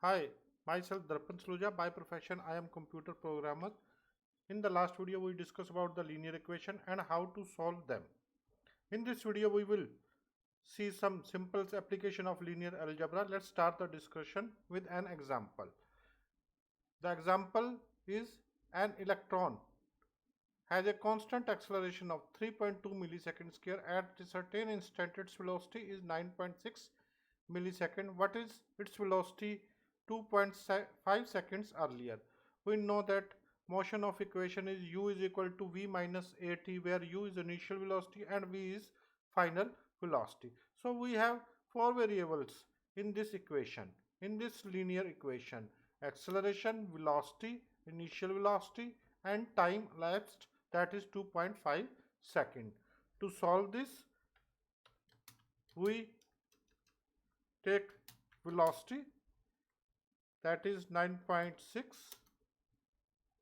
Hi, myself Darpan Saluja. By profession, I am computer programmer. In the last video, we discussed about the linear equation and how to solve them. In this video, we will see some simple application of linear algebra. Let's start the discussion with an example. The example is an electron has a constant acceleration of 3.2 milliseconds square at a certain instant. Its velocity is 9.6 millisecond. What is its velocity 2.5 seconds earlier? We know that motion of equation is u is equal to v minus at, where u is initial velocity and v is final velocity. So we have four variables in this equation, in this linear equation: acceleration, velocity, initial velocity, and time elapsed, that is 2.5 second. To solve this, we take velocity, that is 9.6,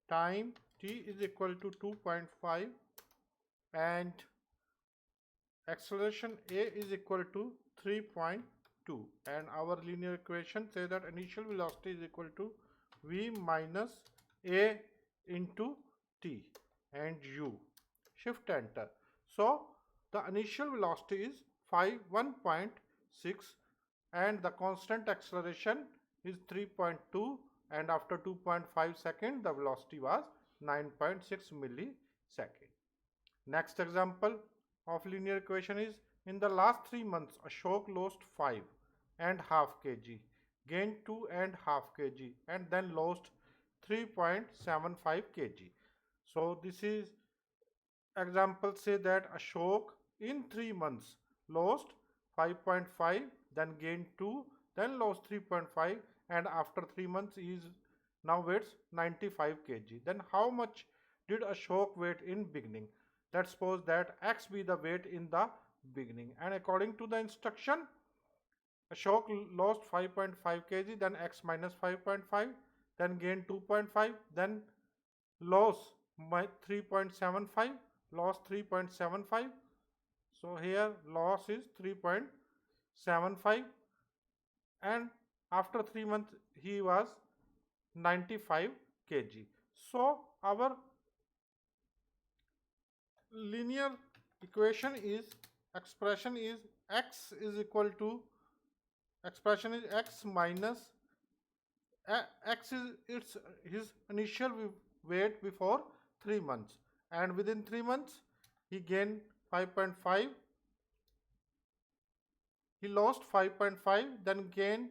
time t is equal to 2.5, and acceleration a is equal to 3.2, and our linear equation says that initial velocity is equal to v minus a into t and u. Shift enter. So the initial velocity is 1.6 and the constant acceleration is 3.2, and after 2.5 seconds the velocity was 9.6 millisecond. Next example of linear equation is: in the last 3 months Ashok lost 5.5 kg, gained 2.5 kg, and then lost 3.75 kg. So this is example say that Ashok in 3 months lost 5.5, then gained 2, then lost 3.5, and after 3 months he is now weighs 95 kg. Then how much did Ashok weight in beginning? Let's suppose that x be the weight in the beginning, and according to the instruction Ashok lost 5.5 kg, then x minus 5.5, then gained 2.5, then loss 3.75, loss 3.75. So here loss is 3.75, and after 3 months he was 95 kg. So our linear equation is, expression is x is equal to, expression is x minus x is its his initial weight before 3 months, and within 3 months he gained 5.5, he lost 5.5, then gained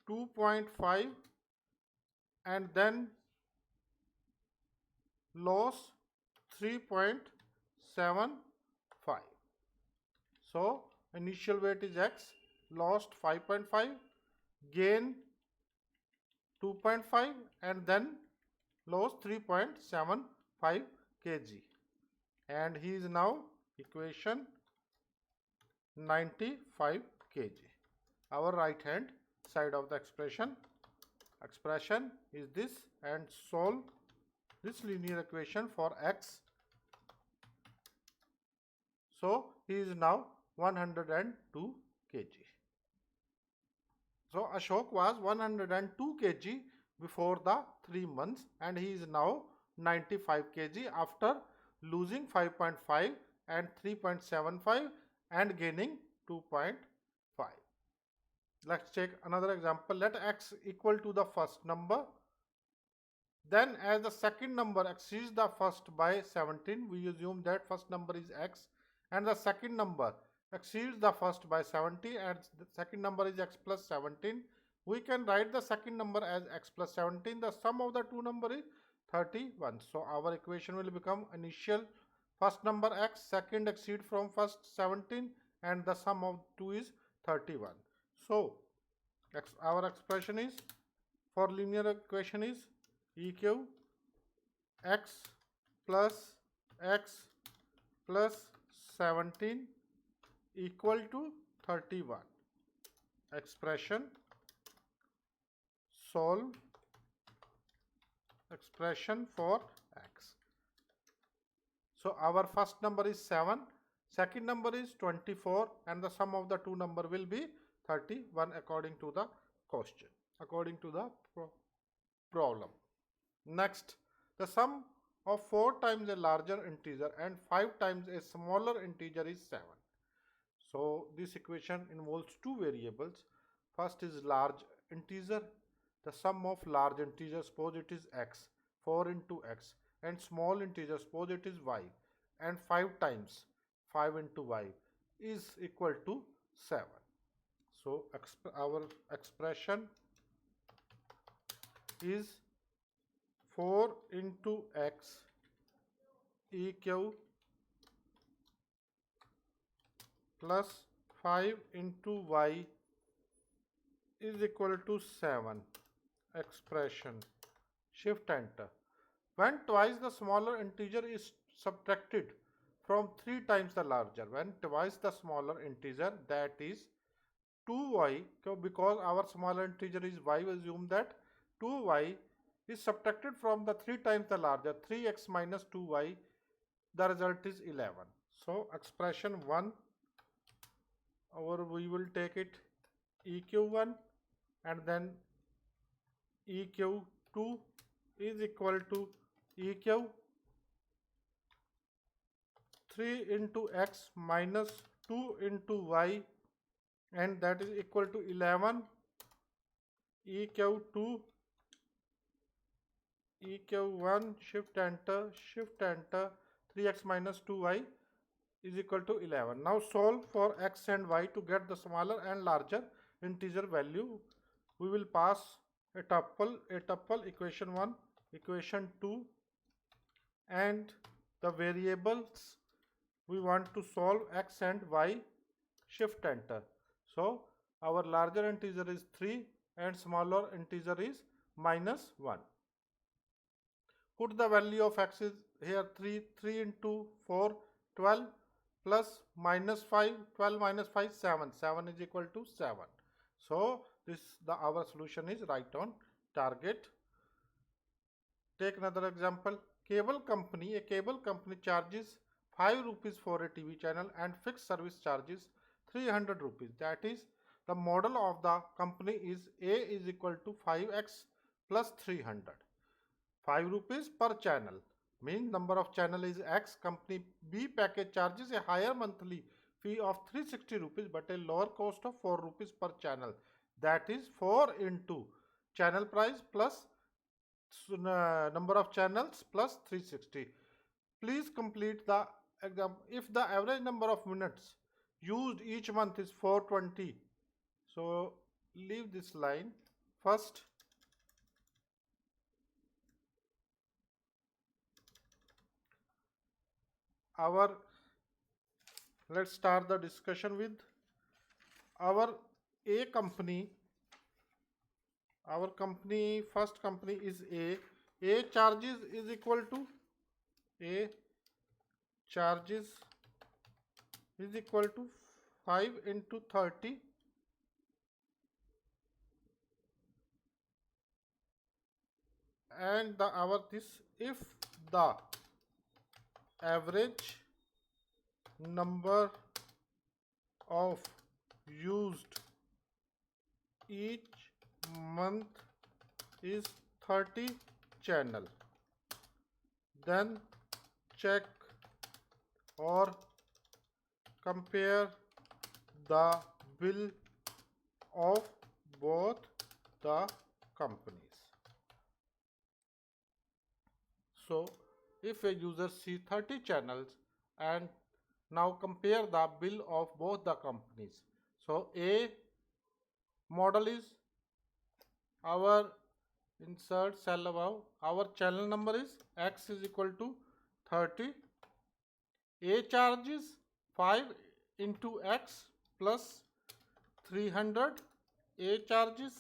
2.5, and then lost 3.75. So initial weight is x, lost 5.5, gain 2.5, and then lost 3.75 kg, and he is now equation 95 kg. Our right hand side of the expression is this, and solve this linear equation for x. So he is now 102 kg. So Ashok was 102 kg before the 3 months, and he is now 95 kg after losing 5.5 and 3.75 and gaining 2.5. Let's take another example. Let x equal to the first number. Then as the second number exceeds the first by 17, we assume that first number is x, and the second number exceeds the first by 70, and the second number is x plus 17. We can write the second number as x plus 17. The sum of the two numbers is 31. So our equation will become initial first number x, second exceed from first 17, and the sum of two is 31. So our expression is for linear equation is eq x plus 17 equal to 31. Expression, solve expression for x. So our first number is 7, Second number is 24 and the sum of the two number will be 31 according to the question, according to the problem. Next, the sum of 4 times a larger integer and 5 times a smaller integer is 7. So this equation involves two variables. First is large integer. The sum of large integer, suppose it is x, 4 into x, and small integer, suppose it is y, and 5 times 5 into y is equal to 7. So our expression is 4 into x eq plus 5 into y is equal to 7. Expression. Shift enter. When twice the smaller integer is subtracted from 3 times the larger, when twice the smaller integer, that is 2y, because our smaller integer is y, we assume that 2y is subtracted from the 3 times the larger, 3x minus 2y, the result is 11. So expression 1, or we will take it eq1 and then eq2 is equal to eq 3 into x minus 2 into y, and that is equal to 11. eq2 eq1 shift enter 3x minus 2y is equal to 11. Now solve for x and y to get the smaller and larger integer value. We will pass a tuple equation 1, equation 2, and the variables we want to solve x and y, shift enter. So our larger integer is 3 and smaller integer is minus 1. Put the value of x is here 3 into 4, 12 plus minus 5, 12 minus 5, 7. 7 is equal to 7. So our solution is right on target. Take another example. A cable company charges 5 rupees for a TV channel and fixed service charges 300 rupees. That is, the model of the company is A is equal to 5x plus 300. 5 rupees per channel means number of channel is x. Company B package charges a higher monthly fee of 360 rupees but a lower cost of 4 rupees per channel. That is 4 into channel price plus number of channels plus 360. Please complete the example. If the average number of minutes used each month is 420, so leave this line. First, let's start the discussion with our A company. Our company, first company is A. A charges is equal to 5 into 30 and if the average number of used each month is 30 channel, then check or compare the bill of both the companies. So if a user sees 30 channels and now compare the bill of both the companies. So A model is our insert cell above. Our channel number is x is equal to 30. A charges 5 into x plus 300. A charges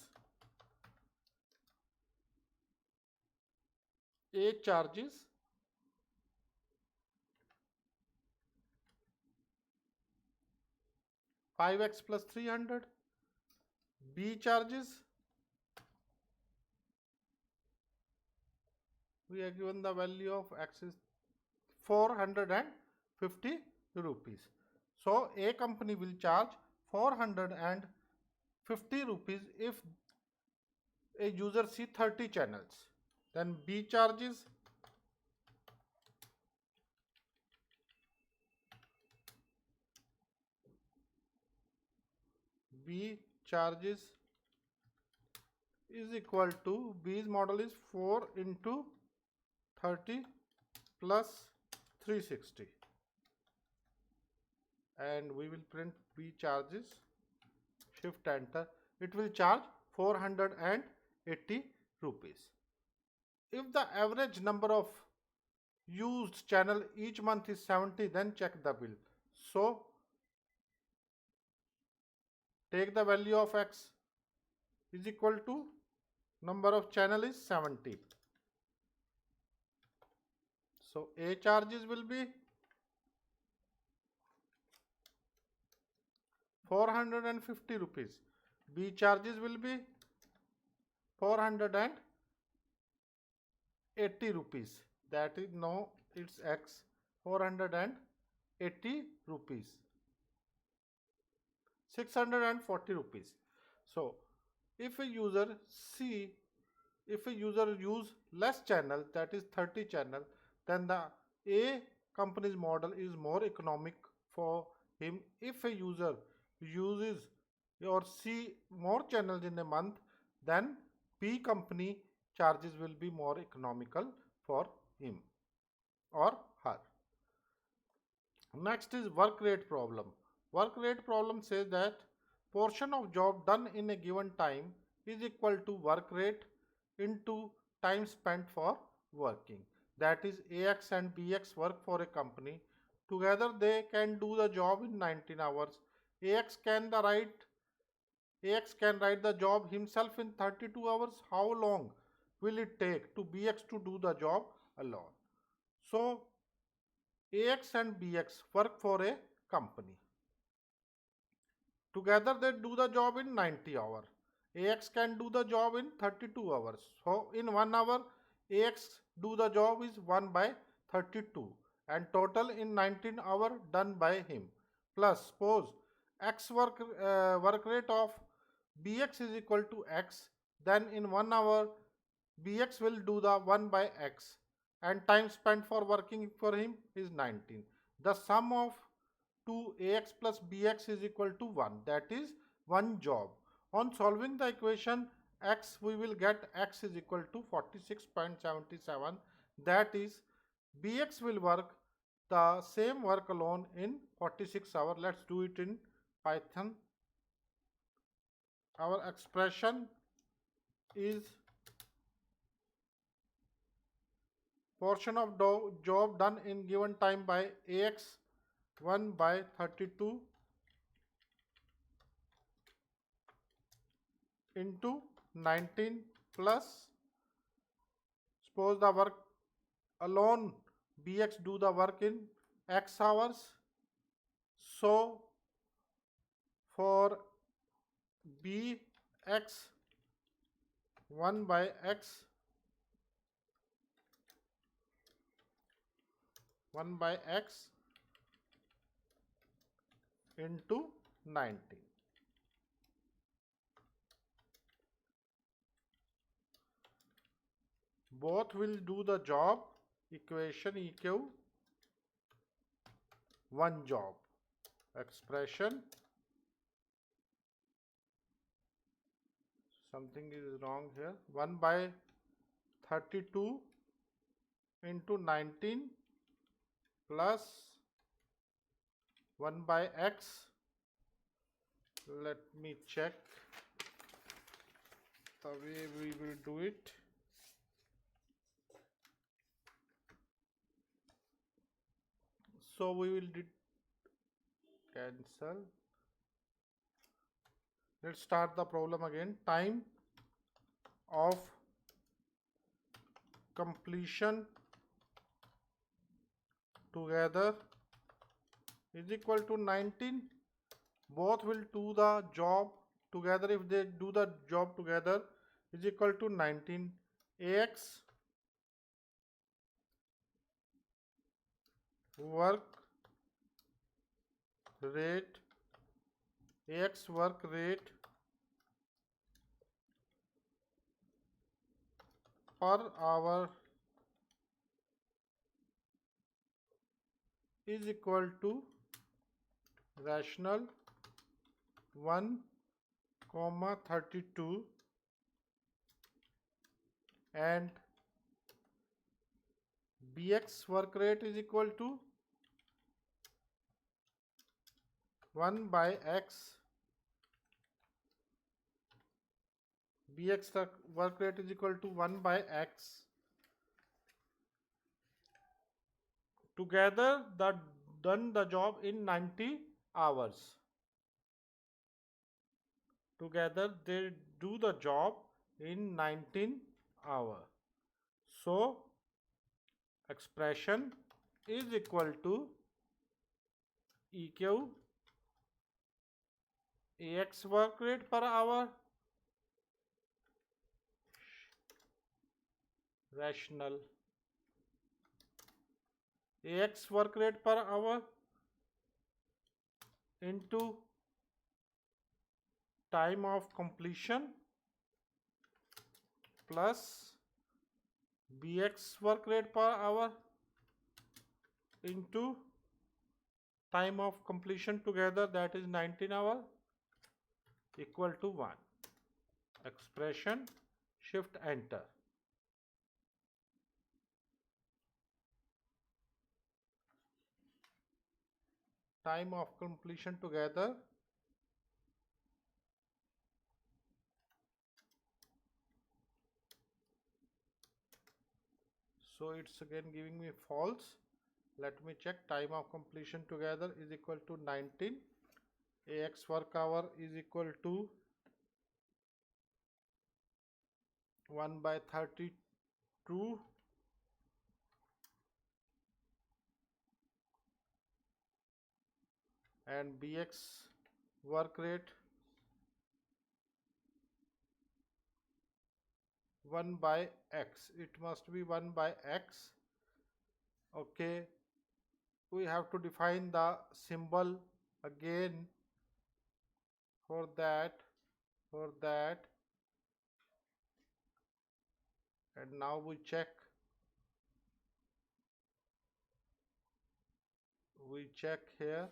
5x plus 300. B charges, we are given the value of x is 450 rupees. So A company will charge 450 rupees if a user see 30 channels. Then B charges is equal to, B's model is 4 into 30 plus 360, and we will print B charges, shift enter, it will charge 480 rupees. If the average number of used channel each month is 70, then check the bill. So take the value of X is equal to number of channel is 70. So A charges will be 450 rupees. B charges will be 480 rupees. That is, no, it's X, 480 rupees. 640 rupees. So if a user use less channel, that is 30 channel, then the A company's model is more economic for him. If a user uses or see more channels in a month, then B company charges will be more economical for him or her. Next is work rate problem. Work rate problem says that portion of job done in a given time is equal to work rate into time spent for working. That is, AX and BX work for a company. Together they can do the job in 19 hours. AX can write the job himself in 32 hours. How long will it take to BX to do the job alone? So AX and BX work for a company. Together they do the job in 90 hours. AX can do the job in 32 hours. So in 1 hour, AX do the job is 1 by 32, and total in 19 hours done by him. Plus suppose X work rate of BX is equal to X, then in 1 hour BX will do the 1 by X, and time spent for working for him is 19. The sum of 2AX plus BX is equal to 1, that is 1 job. On solving the equation X, we will get X is equal to 46.77, that is BX will work the same work alone in 46 hours. Let's do it in Python. Our expression is portion of job done in given time by AX 1 by 32 into 19 plus, suppose the work alone BX do the work in X hours. So for BX 1 by X into 19. Both will do the job. Equation EQ 1 job. Expression, something is wrong here, 1 by 32 into 19 plus 1 by X. Let me check the way we will do it. So we will cancel. Let's start the problem again. Time of completion together is equal to 19. Both will do the job together. If they do the job together is equal to 19. AX work rate, AX work rate per hour is equal to rational 1 comma 32 and BX work rate is equal to 1 by X. BX work rate is equal to 1 by X. Together done the job in 90 hours. Together they do the job in 19 hours. So expression is equal to EQ AX work rate per hour rational AX work rate per hour into time of completion plus BX work rate per hour into time of completion together, that is 19 hours, equal to 1. Expression, shift enter. Time of completion together so it's again giving me false. Let me check. Time of completion together is equal to 19. AX work hour is equal to 1 by 32 and BX work rate 1 by X. It must be 1 by X. Okay, we have to define the symbol again for that and now we check here.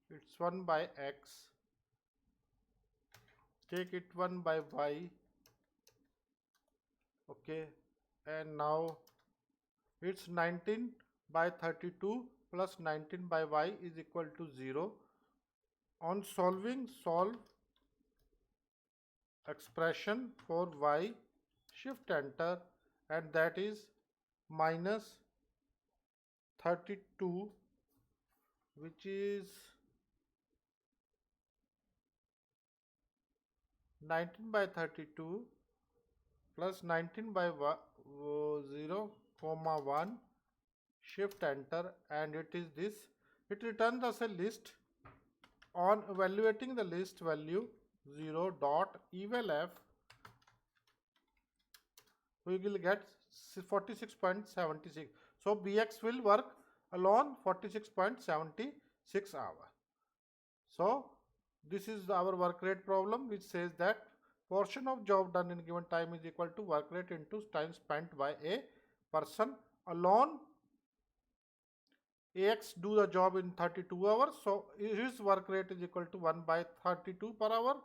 It's 1 by X. Take it 1 by Y. Okay, and now it's 19 by 32 plus 19 by Y is equal to 0. On solving, solve expression for Y, shift enter, and that is minus 32, which is 19 by 32 plus 19 by 0 comma 1, shift enter, and it is this. It returns us a list. On evaluating the list value 0 dot eval f, we will get 46.76. So BX will work alone 46.76 hours. So this is our work rate problem, which says that portion of job done in given time is equal to work rate into time spent by a person alone. AX do the job in 32 hours, so his work rate is equal to 1 by 32 per hour,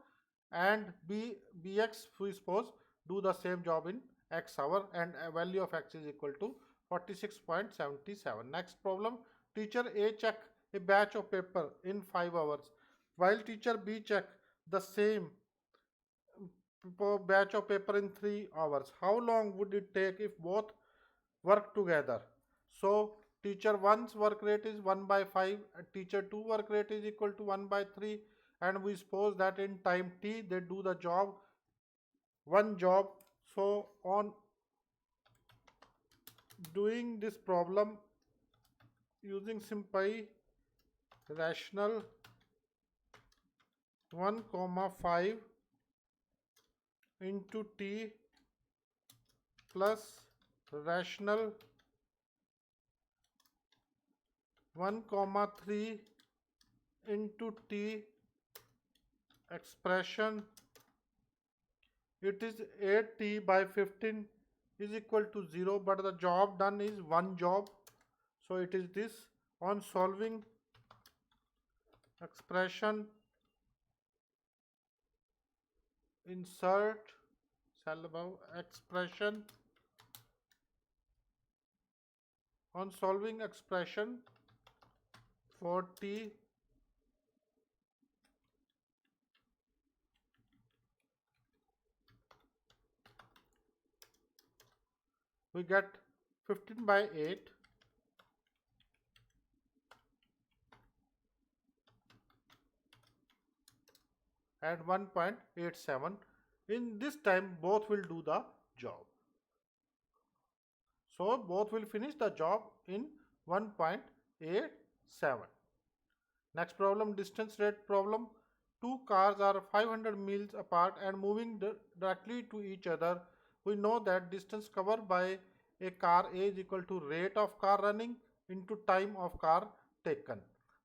and BX, we suppose, do the same job in X hour, and a value of X is equal to 46.77. Next problem, teacher A check a batch of paper in 5 hours, while teacher B check the same batch of paper in 3 hours. How long would it take if both work together? So teacher 1's work rate is 1 by 5, teacher 2 work rate is equal to 1 by 3, and we suppose that in time t they do the job, one job. So on doing this problem using SymPy, rational 1 comma 5 into t plus rational 1 comma 3 into t expression, it is 8t by 15 is equal to 0, but the job done is one job, so it is this. On solving expression, insert cell above expression. On solving expression for t, we get 15 by 8 and 1.87. In this time, both will do the job. So both will finish the job in 1.87. Next problem, distance rate problem. Two cars are 500 miles apart and moving directly to each other. We know that distance covered by a car A is equal to rate of car running into time of car taken.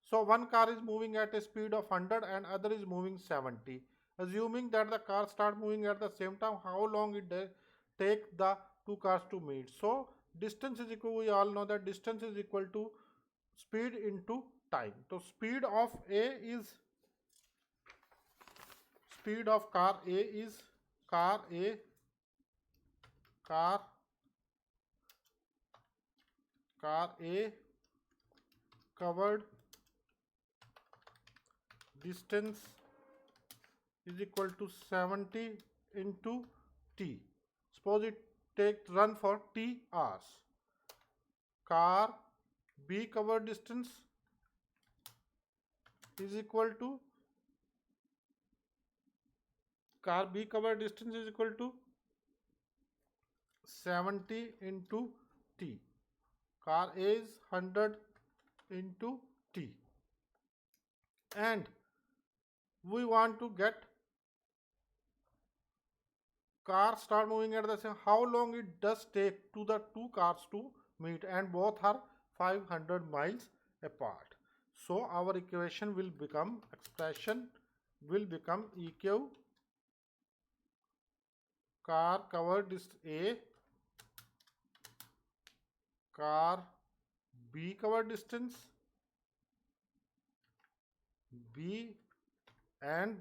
So one car is moving at a speed of 100 and other is moving 70. Assuming that the cars start moving at the same time, how long it take the two cars to meet? So distance is equal, we all know that distance is equal to speed into time. So speed of car A is car A covered distance is equal to 70 into t. Suppose it run for t hours. Car B covered distance is equal to 70 into t. Car A is 100 into t. And we want to get cars start moving at the same, how long it does take to the two cars to meet, and both are 500 miles apart. So our expression will become EQ car covered distance A, car B covered distance B, and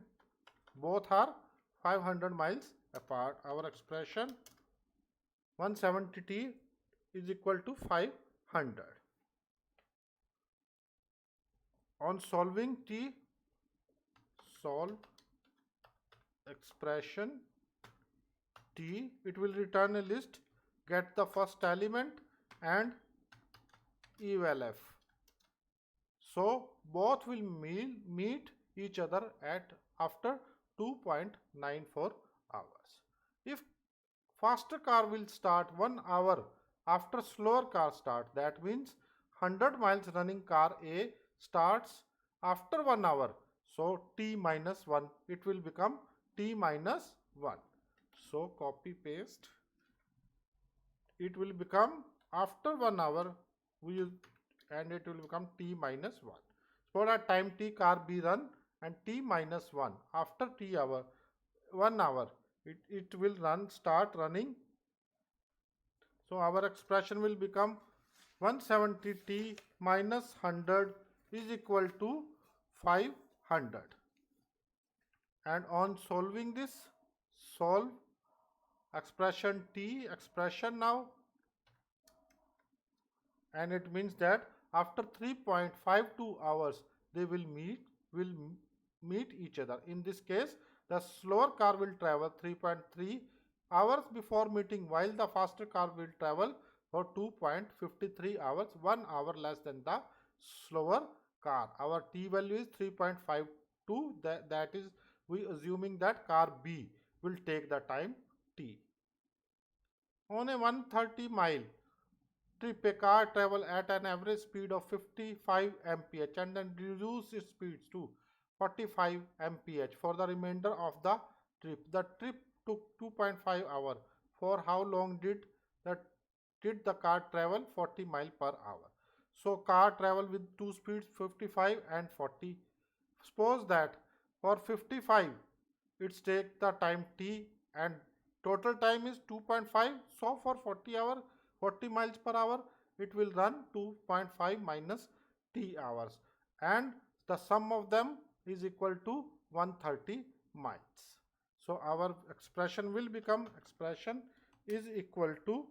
both are 500 miles apart. Our expression 170t is equal to 500. On solving t, solve expression t, it will return a list, get the first element and eval f. So both will meet each other at after 2.94 hours. If faster car will start 1 hour after slower car start, that means 100 miles running car A starts after 1 hour. So t minus 1, it will become t minus 1. So copy paste. It will become after 1 hour and it will become t minus 1. For a time t car B run and t minus 1 after 1 hour it will start running. So our expression will become 170t minus 100 is equal to 500. And on solving this, solve expression t expression now, and it means that after 3.52 hours they will meet each other. In this case, the slower car will travel 3.3 hours before meeting, while the faster car will travel for 2.53 hours, 1 hour less than the slower car. Our t value is 3.52. That is, we assuming that car B will take the time t. On a 130 mile trip, a car travel at an average speed of 55 mph and then reduce its speeds to 45 mph for the remainder of the trip. The trip took 2.5 hours. For how long did the car travel 40 miles per hour? So car travel with two speeds 55 and 40. Suppose that for 55 it's take the time t and total time is 2.5. So for 40 miles per hour it will run 2.5 minus t hours, and the sum of them is equal to 130 miles. So our expression will become expression is equal to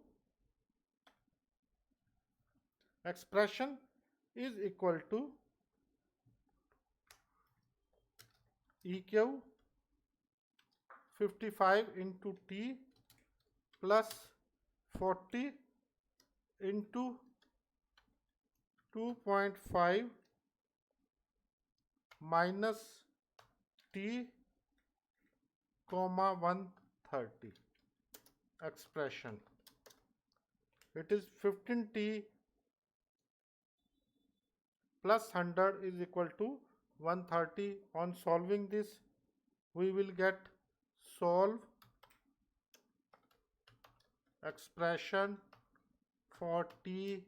EQ 55 into T plus 40 into 2.5 minus T comma 130 expression. It is 15T plus 100 is equal to 130. On solving this, we will get solve expression for t,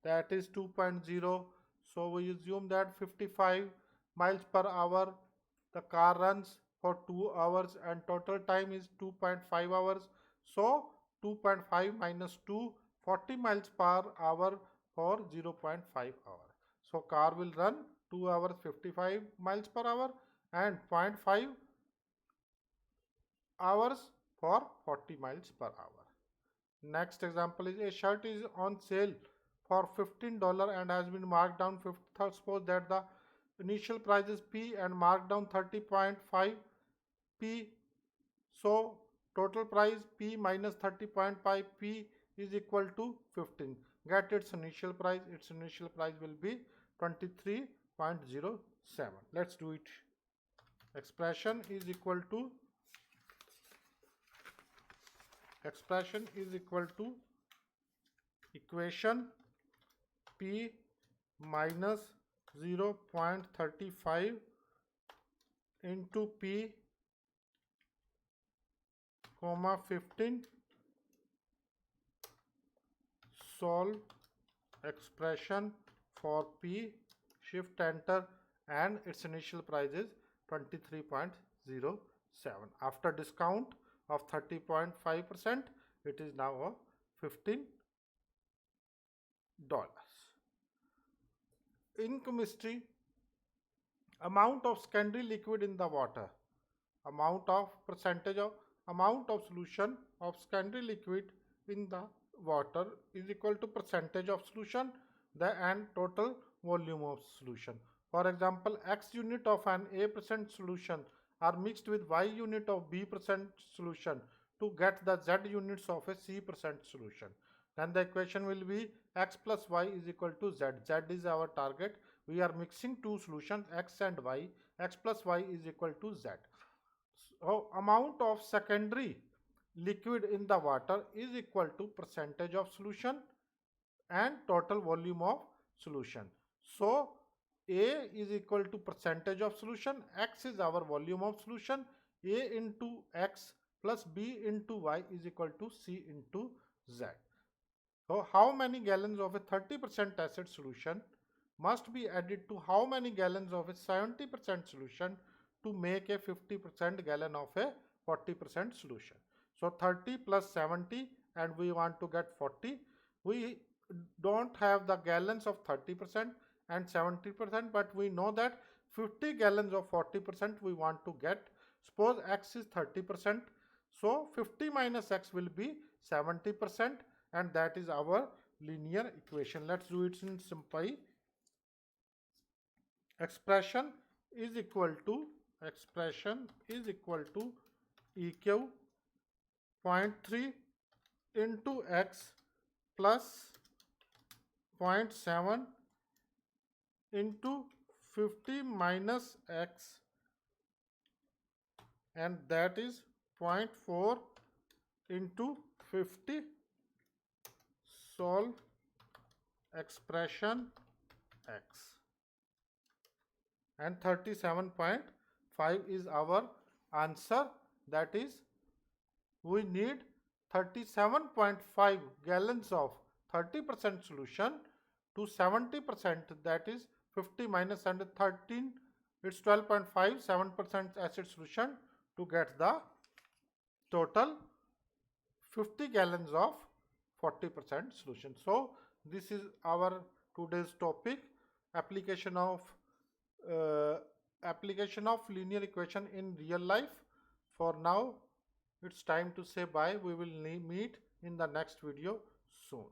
that is 2.0. So we assume that 55 miles per hour the car runs for 2 hours and total time is 2.5 hours. So 2.5 minus 2, 40 miles per hour for 0.5 hour. So car will run 2 hours 55 miles per hour and 0.5 hours for 40 miles per hour. Next example is a shirt is on sale for $15 and has been marked down 50. Suppose that the initial price is P and marked down 30.5 P. So total price P minus 30.5 P is equal to 15. Get its initial price. Its initial price will be 23.07. Let's do it. Expression is equal to equation P minus 0.35 into P comma 15. Solve expression for P, shift enter, and its initial price is 23.07. After discount of 30.5%, it is now a $15. In chemistry, amount of secondary liquid in the water, amount of solution of secondary liquid in the water is equal to percentage of solution and total volume of solution. For example, X unit of an A% solution are mixed with Y unit of B% solution to get the Z units of a C% solution. Then the equation will be X plus Y is equal to Z. Z is our target. We are mixing two solutions X and Y. X plus Y is equal to Z. So amount of secondary liquid in the water is equal to percentage of solution and total volume of solution. So A is equal to percentage of solution, X is our volume of solution, A into X plus B into Y is equal to C into Z. So how many gallons of a 30% acid solution must be added to how many gallons of a 70% solution to make a 50% gallon of a 40% solution? So 30 plus 70 and we want to get 40. We don't have the gallons of 30% and 70%, but we know that 50 gallons of 40% we want to get. Suppose X is 30%. So 50 minus X will be 70%, and that is our linear equation. Let's do it in simple. Expression is equal to EQ 0.3 into X plus 0.7 into 50 minus X, and that is 0.4 into 50. Solve expression X, and 37.5 is our answer. That is, we need 37.5 gallons of 30% solution to 70%, that is 50 minus and 13, it's 12.5, 7% acid solution to get the total 50 gallons of 40% solution. So this is our today's topic, application of linear equation in real life. For now, it's time to say bye. We will meet in the next video soon.